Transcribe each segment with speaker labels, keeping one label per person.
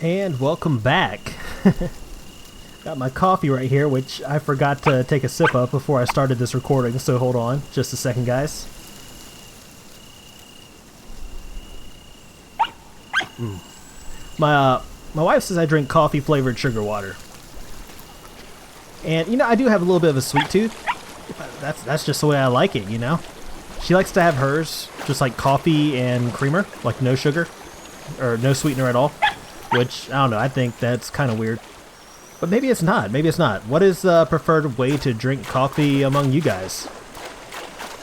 Speaker 1: And welcome back. Got my coffee right here, which I forgot to take a sip of before I started this recording, so hold on just a second, guys. My wife says I drink coffee flavored sugar water. And you know, I do have a little bit of a sweet tooth. That's just the way I like it, you know? She likes to have hers just like coffee and creamer, like no sugar or no sweetener at all. Which, I don't know, I think that's kind of weird. But maybe it's not, maybe it's not. What is the preferred way to drink coffee among you guys?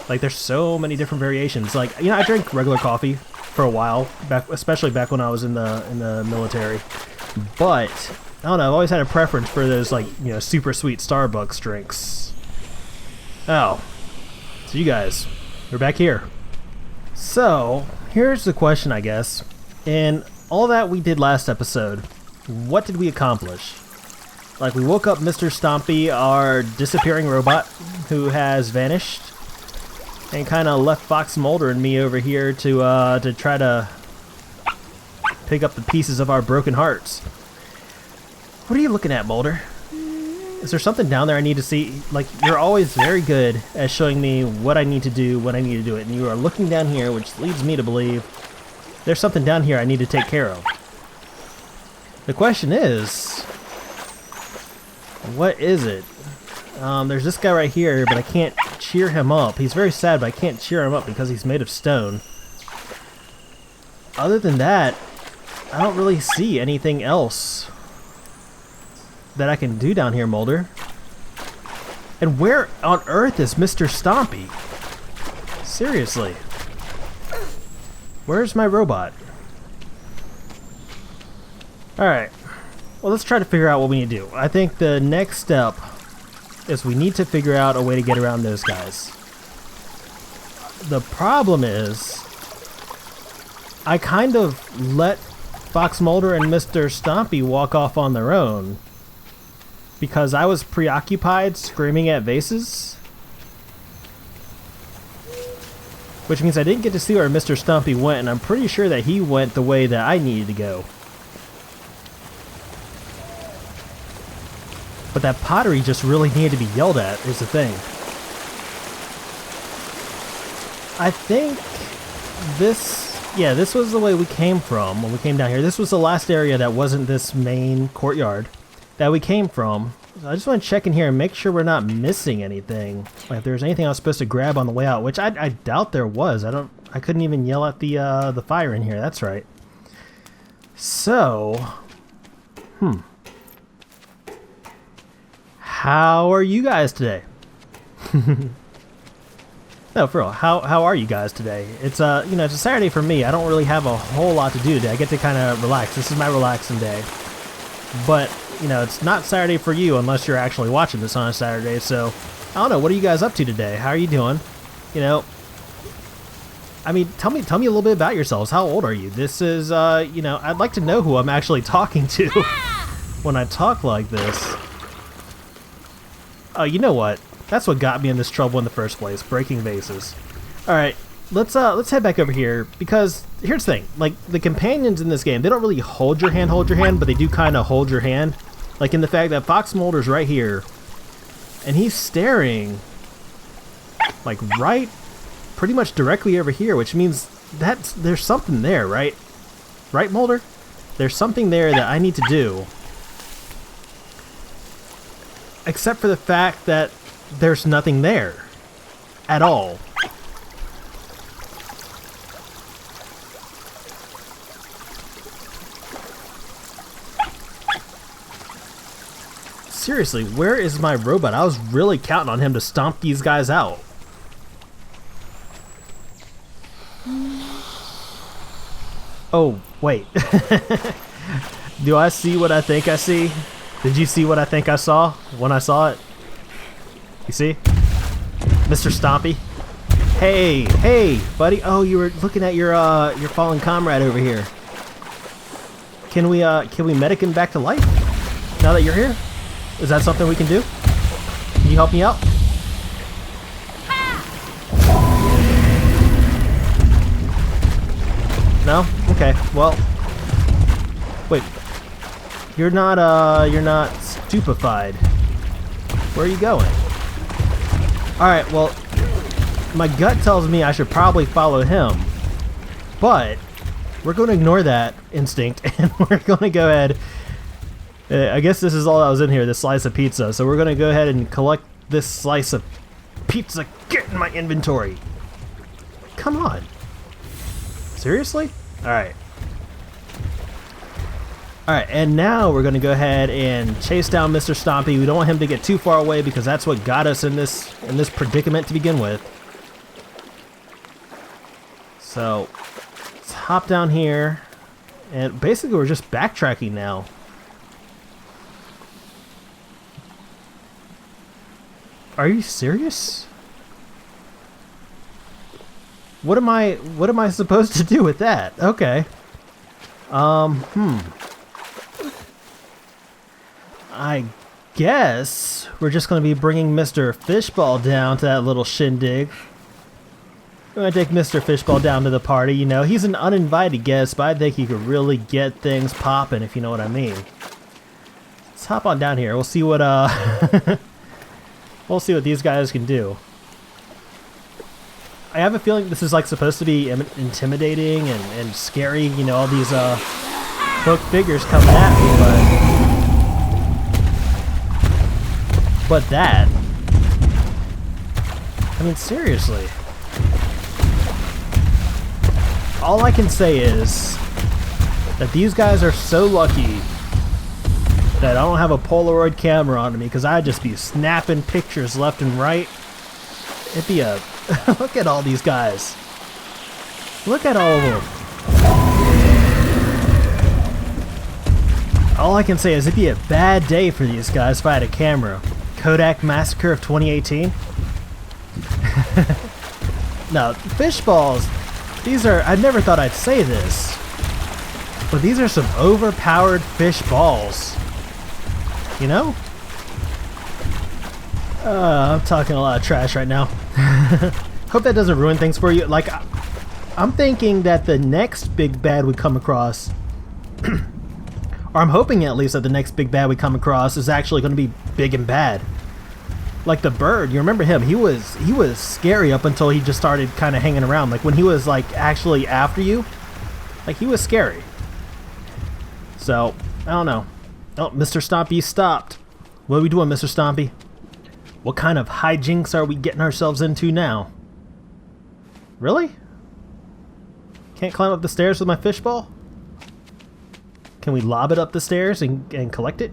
Speaker 1: Like, there's so many different variations. Like, you know, I drank regular coffee for a while, especially back when I was in the military. But, I don't know, I've always had a preference for those, like, you know, super sweet Starbucks drinks. Oh, so you guys, we're back here. So, here's the question, I guess. In all that we did last episode, what did we accomplish? Like, we woke up Mr. Stompy, our disappearing robot, who has vanished, and kind of left Fox Mulder and me over here to try to pick up the pieces of our broken hearts. What are you looking at, Mulder? Is there something down there I need to see? Like, you're always very good at showing me what I need to do when I need to do it, and you are looking down here, which leads me to believe there's something down here I need to take care of. The question is, what is it? There's this guy right here, but I can't cheer him up. He's very sad, but I can't cheer him up because he's made of stone. Other than that, I don't really see anything else that I can do down here, Mulder. And where on earth is Mr. Stompy? Seriously. Where's my robot? Alright. Well, let's try to figure out what we need to do. I think the next step is we need to figure out a way to get around those guys. The problem is, I kind of let Fox Mulder and Mr. Stompy walk off on their own because I was preoccupied screaming at vases. Which means I didn't get to see where Mr. Stompy went, and I'm pretty sure that he went the way that I needed to go. But that pottery just really needed to be yelled at, is the thing. I think this was the way we came from when we came down here. This was the last area that wasn't this main courtyard that we came from. So I just want to check in here and make sure we're not missing anything. Like if there's anything I was supposed to grab on the way out, which I doubt there was. I couldn't even yell at the fire in here. That's right. So, how are you guys today? No, for real. How are you guys today? It's you know, it's a Saturday for me. I don't really have a whole lot to do today. I get to kind of relax. This is my relaxing day. But you know, it's not Saturday for you unless you're actually watching this on a Saturday. So I don't know. What are you guys up to today? How are you doing? You know, I mean, tell me a little bit about yourselves. How old are you? This is you know, I'd like to know who I'm actually talking to when I talk like this. Oh, you know what? That's what got me in this trouble in the first place, breaking vases. Alright, let's head back over here, because here's the thing, like, the companions in this game, they don't really hold your hand, but they do kind of hold your hand. Like in the fact that Fox Mulder's right here, and he's staring, like, right, pretty much directly over here, which means there's something there, right? Right, Mulder? There's something there that I need to do. Except for the fact that there's nothing there at all. Seriously, where is my robot? I was really counting on him to stomp these guys out. Oh, wait. Do I see what I think I see? Did you see what I think I saw when I saw it? You see? Mr. Stompy? Hey, buddy. Oh, you were looking at your fallen comrade over here. Can we medic him back to life? Now that you're here? Is that something we can do? Can you help me out? No? Okay, well... Wait, You're not stupefied. Where are you going? Alright, well, my gut tells me I should probably follow him. But we're going to ignore that instinct, and we're going to go ahead. I guess this is all that was in here, this slice of pizza. So we're going to go ahead and collect this slice of pizza. Get in my inventory. Come on. Seriously? Alright. Alright, and now we're going to go ahead and chase down Mr. Stompy. We don't want him to get too far away because that's what got us in this predicament to begin with. So, let's hop down here. And basically we're just backtracking now. Are you serious? What am I supposed to do with that? Okay. I guess we're just going to be bringing Mr. Fishball down to that little shindig. We're going to take Mr. Fishball down to the party. You know, he's an uninvited guest, but I think he could really get things popping, if you know what I mean. Let's hop on down here. We'll see what we'll see what these guys can do. I have a feeling this is like supposed to be intimidating and scary. You know, all these hooked figures coming at me, but that, I mean, seriously. All I can say is that these guys are so lucky that I don't have a Polaroid camera on me, because I'd just be snapping pictures left and right. It'd be a... Look at all these guys. Look at all of them. All I can say is it'd be a bad day for these guys if I had a camera. Kodak Massacre of 2018? No, fish balls, these are... I never thought I'd say this, but these are some overpowered fish balls. You know? I'm talking a lot of trash right now. Hope that doesn't ruin things for you. Like, I'm thinking that the next big bad we come across, or I'm hoping at least that the next big bad we come across is actually going to be big and bad. Like the bird, you remember him? He was scary up until he just started kind of hanging around. Like when he was like actually after you, like he was scary. So, I don't know. Oh, Mr. Stompy stopped. What are we doing, Mr. Stompy? What kind of hijinks are we getting ourselves into now? Really? Can't climb up the stairs with my fishball? Can we lob it up the stairs and collect it?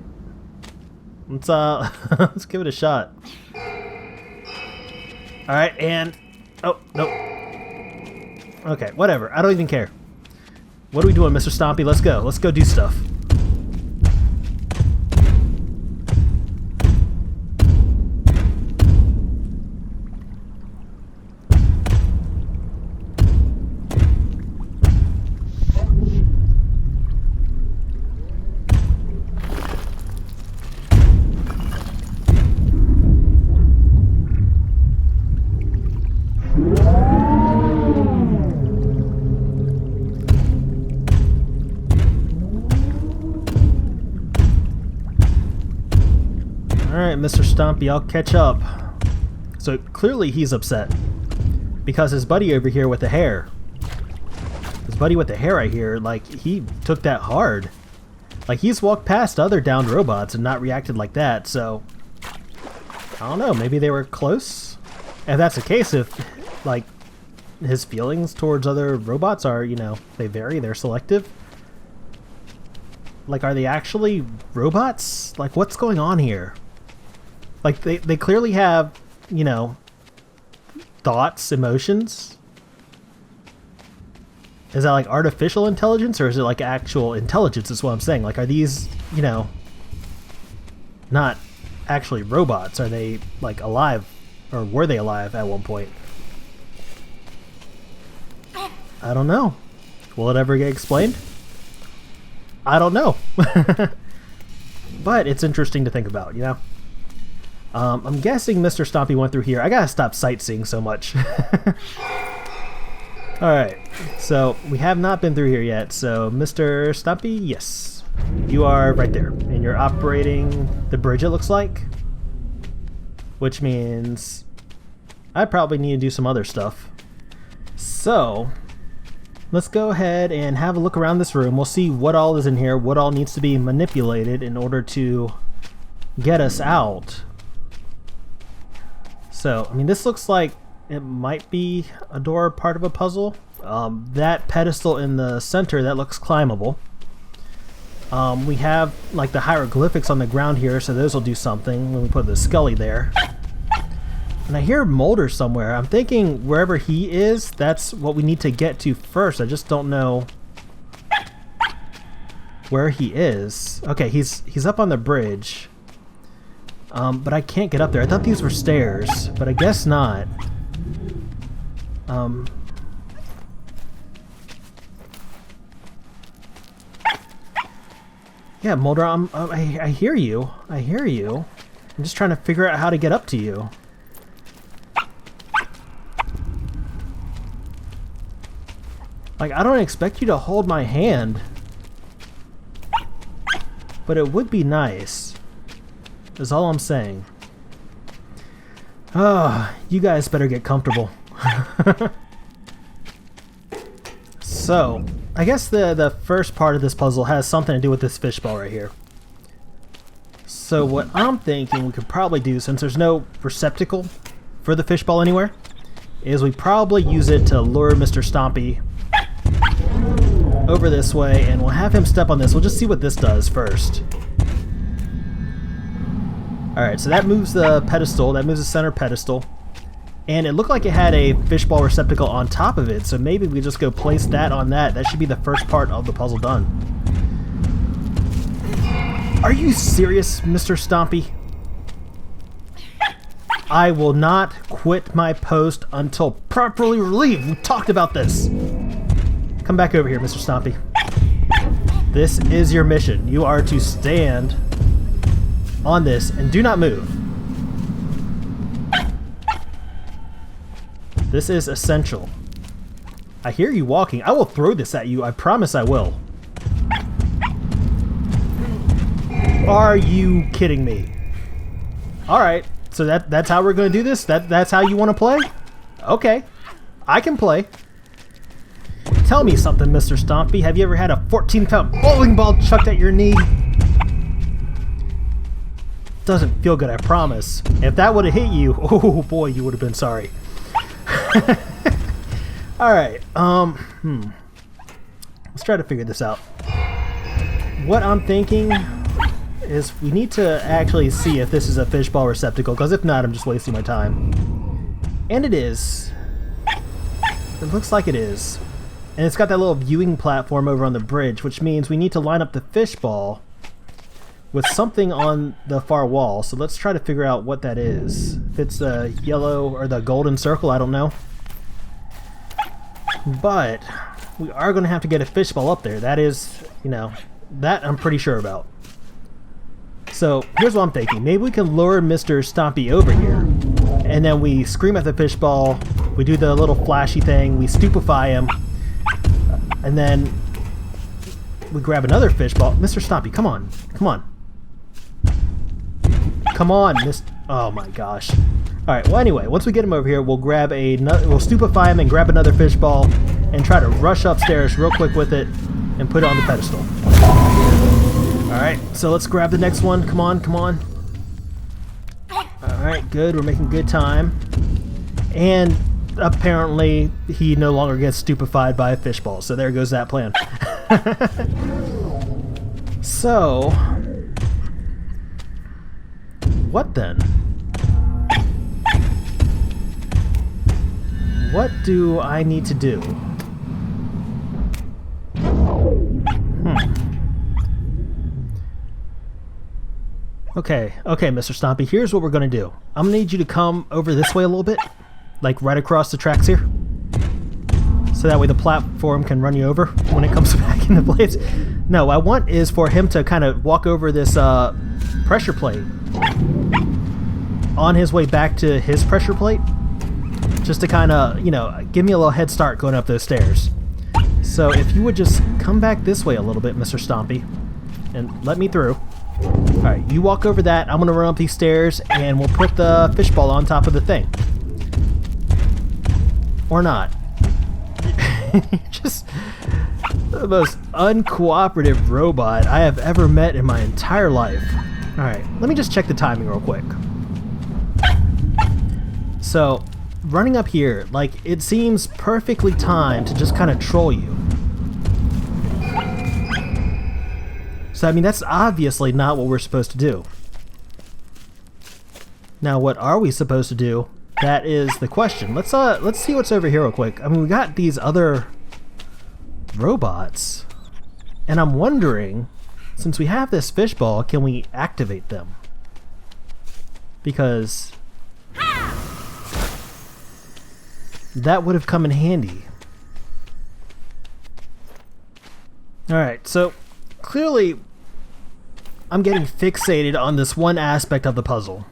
Speaker 1: Let's let's give it a shot. Alright, and... Oh, nope. Okay, whatever. I don't even care. What are we doing, Mr. Stompy? Let's go. Let's go do stuff. Alright, Mr. Stompy, I'll catch up. So clearly he's upset because his buddy over here with the hair, right here, like he took that hard. Like he's walked past other downed robots and not reacted like that, so I don't know, maybe they were close? If that's the case, if like his feelings towards other robots are, you know, they vary, they're selective. Like, are they actually robots? Like, what's going on here? Like, they clearly have, you know, thoughts, emotions. Is that like artificial intelligence, or is it like actual intelligence is what I'm saying? Like, are these, you know, not actually robots? Are they like alive, or were they alive at one point? I don't know. Will it ever get explained? I don't know. But it's interesting to think about, you know? I'm guessing Mr. Stompy went through here. I gotta stop sightseeing so much. Alright, so we have not been through here yet, so Mr. Stompy, yes. You are right there, and you're operating the bridge, it looks like. Which means I probably need to do some other stuff. So, let's go ahead and have a look around this room. We'll see what all is in here, what all needs to be manipulated in order to get us out. So, I mean, this looks like it might be a door, part of a puzzle. That pedestal in the center, that looks climbable. We have like the hieroglyphics on the ground here, so those will do something when we put the Scully there. And I hear Mulder somewhere. I'm thinking wherever he is, that's what we need to get to first. I just don't know where he is. Okay, he's up on the bridge. But I can't get up there. I thought these were stairs, but I guess not. Yeah, Mulder, I hear you. I hear you. I'm just trying to figure out how to get up to you. Like, I don't expect you to hold my hand. But it would be nice. Is all I'm saying. Oh, you guys better get comfortable. So, I guess the first part of this puzzle has something to do with this fishbowl right here. So what I'm thinking we could probably do, since there's no receptacle for the fishbowl anywhere, is we probably use it to lure Mr. Stompy over this way, and we'll have him step on this. We'll just see what this does first. Alright, so that moves the pedestal, that moves the center pedestal. And it looked like it had a fishbowl receptacle on top of it, so maybe we just go place that on that. That should be the first part of the puzzle done. Are you serious, Mr. Stompy? I will not quit my post until properly relieved. We talked about this. Come back over here, Mr. Stompy. This is your mission. You are to stand on this and do not move. This is essential. I hear you walking. I will throw this at you. I promise I will. Are you kidding me? Alright, so that's how we're going to do this? That's how you want to play? Okay, I can play. Tell me something, Mr. Stompy. Have you ever had a 14-pound bowling ball chucked at your knee? Doesn't feel good, I promise. If that would have hit you, oh boy, you would have been sorry. Alright, let's try to figure this out. What I'm thinking is we need to actually see if this is a fishbowl receptacle, because if not, I'm just wasting my time. And it is. It looks like it is. And it's got that little viewing platform over on the bridge, which means we need to line up the fishbowl with something on the far wall. So let's try to figure out what that is. If it's the yellow or the golden circle, I don't know. But we are going to have to get a fishbowl up there. That is, you know, that I'm pretty sure about. So here's what I'm thinking. Maybe we can lure Mr. Stompy over here, and then we scream at the fishbowl, we do the little flashy thing, we stupefy him, and then we grab another fishbowl. Mr. Stompy, come on. Come on. Come on, oh my gosh. Alright, well anyway, once we get him over here, we'll grab we'll stupefy him and grab another fishbowl and try to rush upstairs real quick with it and put it on the pedestal. Alright, so let's grab the next one. Come on, come on. Alright, good. We're making good time. And apparently he no longer gets stupefied by a fishbowl, so there goes that plan. So, what then? What do I need to do? Okay, Mr. Stompy, here's what we're gonna do. I'm gonna need you to come over this way a little bit, like right across the tracks here. So that way the platform can run you over when it comes back into place. No, what I want is for him to kind of walk over this pressure plate on his way back to his pressure plate. Just to kind of, you know, give me a little head start going up those stairs. So if you would just come back this way a little bit, Mr. Stompy. and let me through. Alright, you walk over that. I'm going to run up these stairs, and we'll put the fishbowl on top of the thing. Or not. Just the most uncooperative robot I have ever met in my entire life. Alright, let me just check the timing real quick. So, running up here, like, it seems perfectly timed to just kind of troll you. So, I mean, that's obviously not what we're supposed to do. Now, what are we supposed to do? That is the question. Let's see what's over here real quick. I mean, we got these other robots, and I'm wondering, since we have this fishbowl, can we activate them? Because that would have come in handy. Alright, so clearly I'm getting fixated on this one aspect of the puzzle.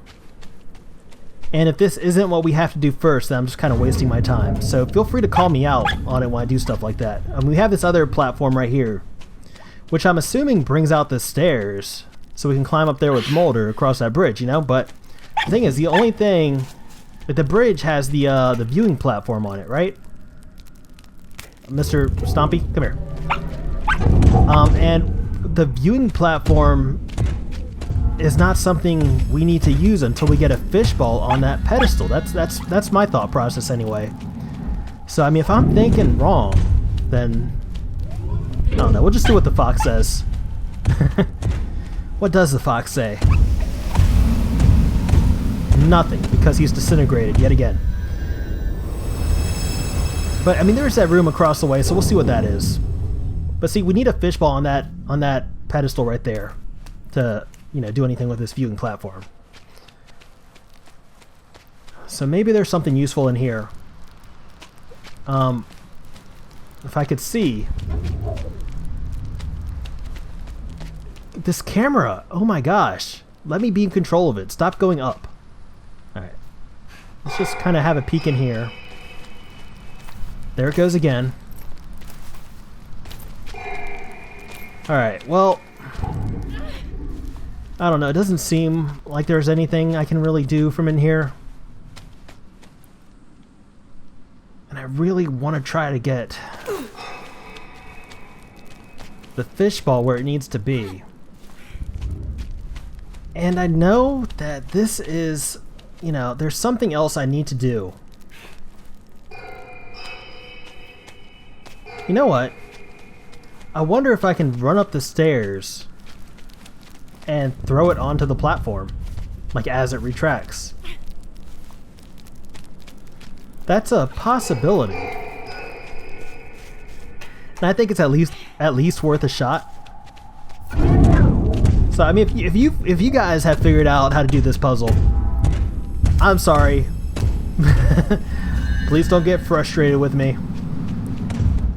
Speaker 1: And if this isn't what we have to do first, then I'm just kind of wasting my time. So feel free to call me out on it when I do stuff like that. We have this other platform right here, which I'm assuming brings out the stairs so we can climb up there with Mulder across that bridge, you know? But the thing is, the only thing... the bridge has the viewing platform on it, right? Mr. Stompy, come here. And the viewing platform is not something we need to use until we get a fishbowl on that pedestal. That's my thought process anyway. So I mean, if I'm thinking wrong, then I don't know. We'll just do what the fox says. What does the fox say? Nothing, because he's disintegrated yet again. But I mean, there's that room across the way, so we'll see what that is. But see, we need a fishbowl on that pedestal right there to, you know, do anything with this viewing platform. So maybe there's something useful in here. If I could see this camera, oh my gosh, let me be in control of it. Stop going up. Alright, let's just kind of have a peek in here. There it goes again. Alright, well, I don't know, it doesn't seem like there's anything I can really do from in here. And I really want to try to get the fishbowl where it needs to be. And I know that this is, you know, there's something else I need to do. You know what? I wonder if I can run up the stairs and throw it onto the platform, like as it retracts. That's a possibility. And I think it's at least worth a shot. So I mean, if you guys have figured out how to do this puzzle, I'm sorry. Please don't get frustrated with me.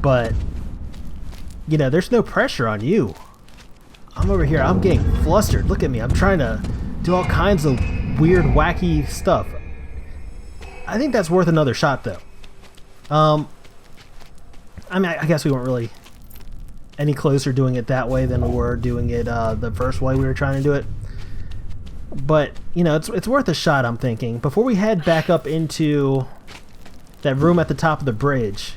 Speaker 1: But you know, there's no pressure on you. I'm over here, I'm getting flustered. Look at me, I'm trying to do all kinds of weird, wacky stuff. I think that's worth another shot, though. I mean, I guess we weren't really any closer doing it that way than we were doing it the first way we were trying to do it. But, you know, it's worth a shot, I'm thinking. Before we head back up into that room at the top of the bridge,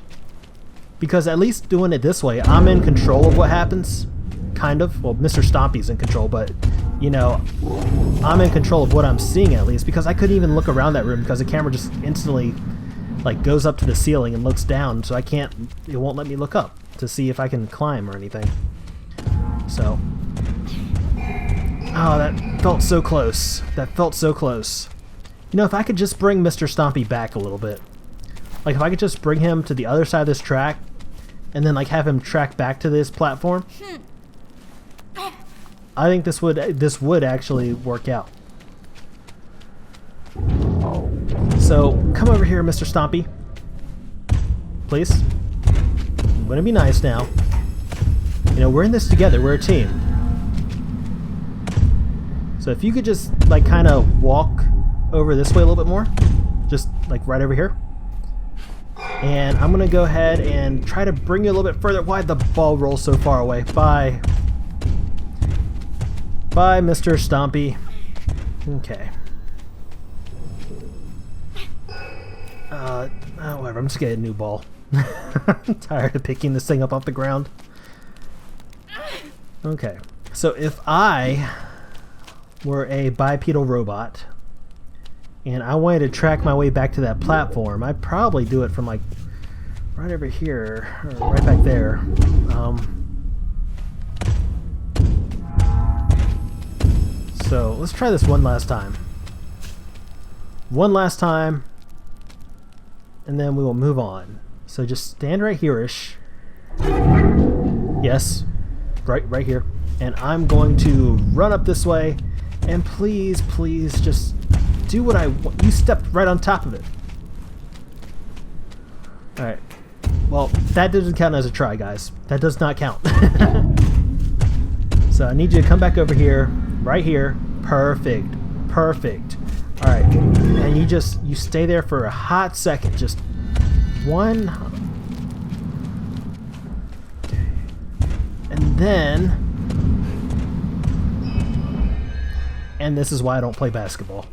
Speaker 1: because at least doing it this way, I'm in control of what happens. Kind of. Well, Mr. Stompy's in control, but, you know, I'm in control of what I'm seeing at least, because I couldn't even look around that room because the camera just instantly, like, goes up to the ceiling and looks down, so it won't let me look up to see if I can climb or anything. So, oh, that felt so close. That felt so close. You know, if I could just bring Mr. Stompy back a little bit. Like, if I could just bring him to the other side of this track, and then, like, have him track back to this platform, I think this would actually work out. So, come over here, Mr. Stompy. Please. I'm gonna be nice now. You know, we're in this together. We're a team. So if you could just, like, kind of walk over this way a little bit more. Just, like, right over here. And I'm gonna go ahead and try to bring you a little bit further. Why'd the ball roll so far away? Bye. Bye, Mr. Stompy. Okay. Whatever, I'm just getting a new ball. I'm tired of picking this thing up off the ground. Okay, so if I were a bipedal robot and I wanted to track my way back to that platform, I'd probably do it from like right over here, or right back there. So let's try this one last time. One last time, and then we will move on. So just stand right here-ish. Yes, right here. And I'm going to run up this way, and please, please just do what I want. You stepped right on top of it. Alright. Well, that doesn't count as a try, guys. That does not count. So I need you to come back over here, right here. Perfect. Perfect. Alright. And you stay there for a hot second. Just one. And then, and this is why I don't play basketball.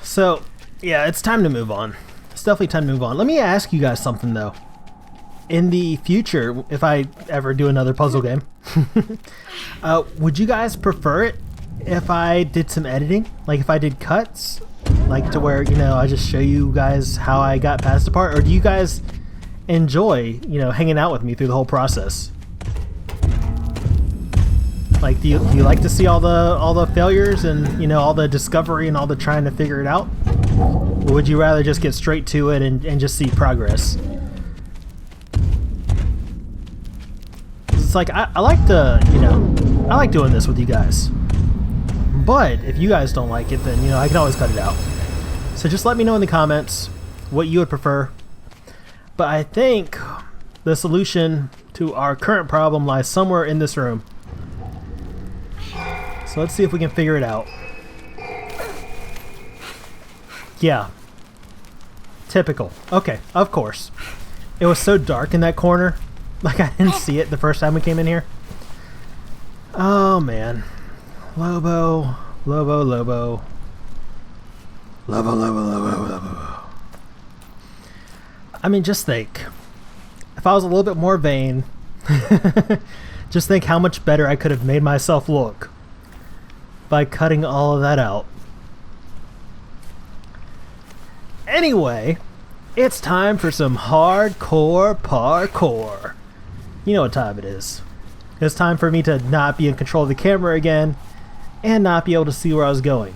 Speaker 1: So, yeah, it's time to move on. It's definitely time to move on. Let me ask you guys something though. In the future, if I ever do another puzzle game, would you guys prefer it if I did some editing? Like if I did cuts? Like to where, you know, I just show you guys how I got past the part? Or do you guys enjoy, you know, hanging out with me through the whole process? Like, do you like to see all the failures and, you know, all the discovery and all the trying to figure it out? Or would you rather just get straight to it and just see progress? It's like, I like to, you know, I like doing this with you guys. But if you guys don't like it, then, you know, I can always cut it out. So just let me know in the comments what you would prefer. But I think the solution to our current problem lies somewhere in this room. So let's see if we can figure it out. Yeah. Typical. Okay, of course. It was so dark in that corner. Like I didn't see it the first time we came in here. Oh man. Lobo. Lobo, Lobo. Lobo, Lobo, Lobo, Lobo. I mean, just think. If I was a little bit more vain, just think how much better I could have made myself look by cutting all of that out. Anyway, it's time for some hardcore parkour. You know what time it is. It's time for me to not be in control of the camera again and not be able to see where I was going.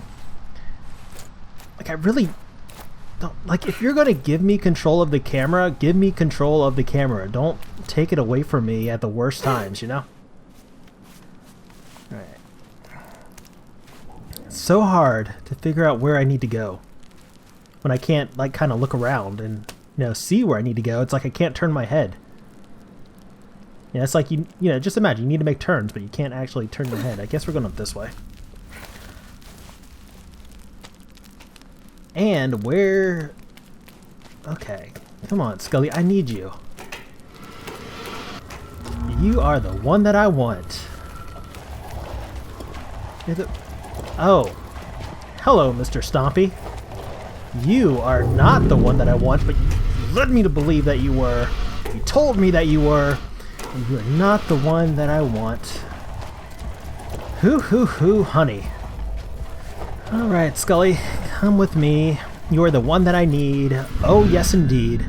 Speaker 1: Like, I really don't, like, if you're going to give me control of the camera, give me control of the camera. Don't take it away from me at the worst times, you know? Alright. It's so hard to figure out where I need to go when I can't, like, kind of look around and, you know, see where I need to go. It's like I can't turn my head. Yeah, it's like, you know, just imagine, you need to make turns, but you can't actually turn your head. I guess we're going up this way. And where... Okay. Come on, Scully, I need you. You are the one that I want. Oh. Hello, Mr. Stompy. You are not the one that I want, but you led me to believe that you were. You told me that you were. And you are not the one that I want. Hoo hoo hoo, honey. Alright, Scully, come with me. You are the one that I need. Oh, yes, indeed.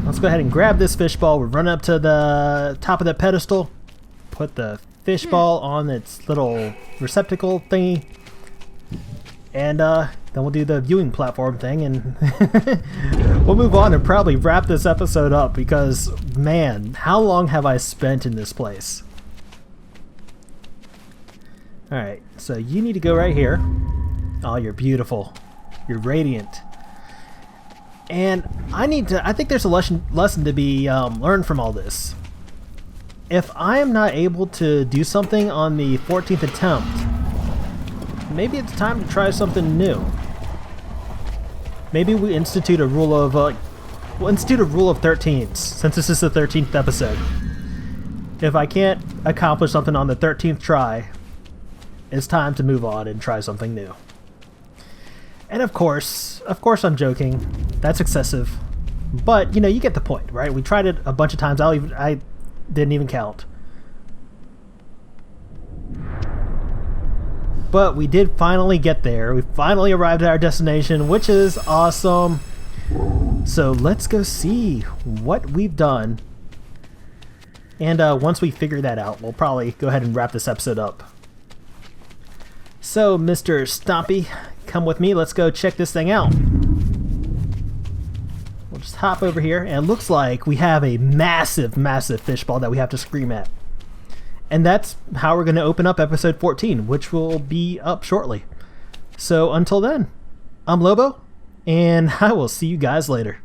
Speaker 1: Let's go ahead and grab this fishball. We'll run up to the top of the pedestal. Put the fishball on its little receptacle thingy. And then we'll do the viewing platform thing, and we'll move on and probably wrap this episode up because, man, how long have I spent in this place? Alright, so you need to go right here. Oh, you're beautiful. You're radiant. And I think there's a lesson to be learned from all this. If I am not able to do something on the 14th attempt, maybe it's time to try something new. Maybe we institute a rule of, we'll institute a rule of 13s, since this is the 13th episode. If I can't accomplish something on the 13th try, it's time to move on and try something new. And of course I'm joking. That's excessive. But, you know, you get the point, right? We tried it a bunch of times. I didn't even count. But we did finally get there. We finally arrived at our destination, which is awesome. So let's go see what we've done. And once we figure that out, we'll probably go ahead and wrap this episode up. So, Mr. Stompy, come with me. Let's go check this thing out. We'll just hop over here, and it looks like we have a massive, massive fishball that we have to scream at. And that's how we're going to open up episode 14, which will be up shortly. So until then, I'm Lobo, and I will see you guys later.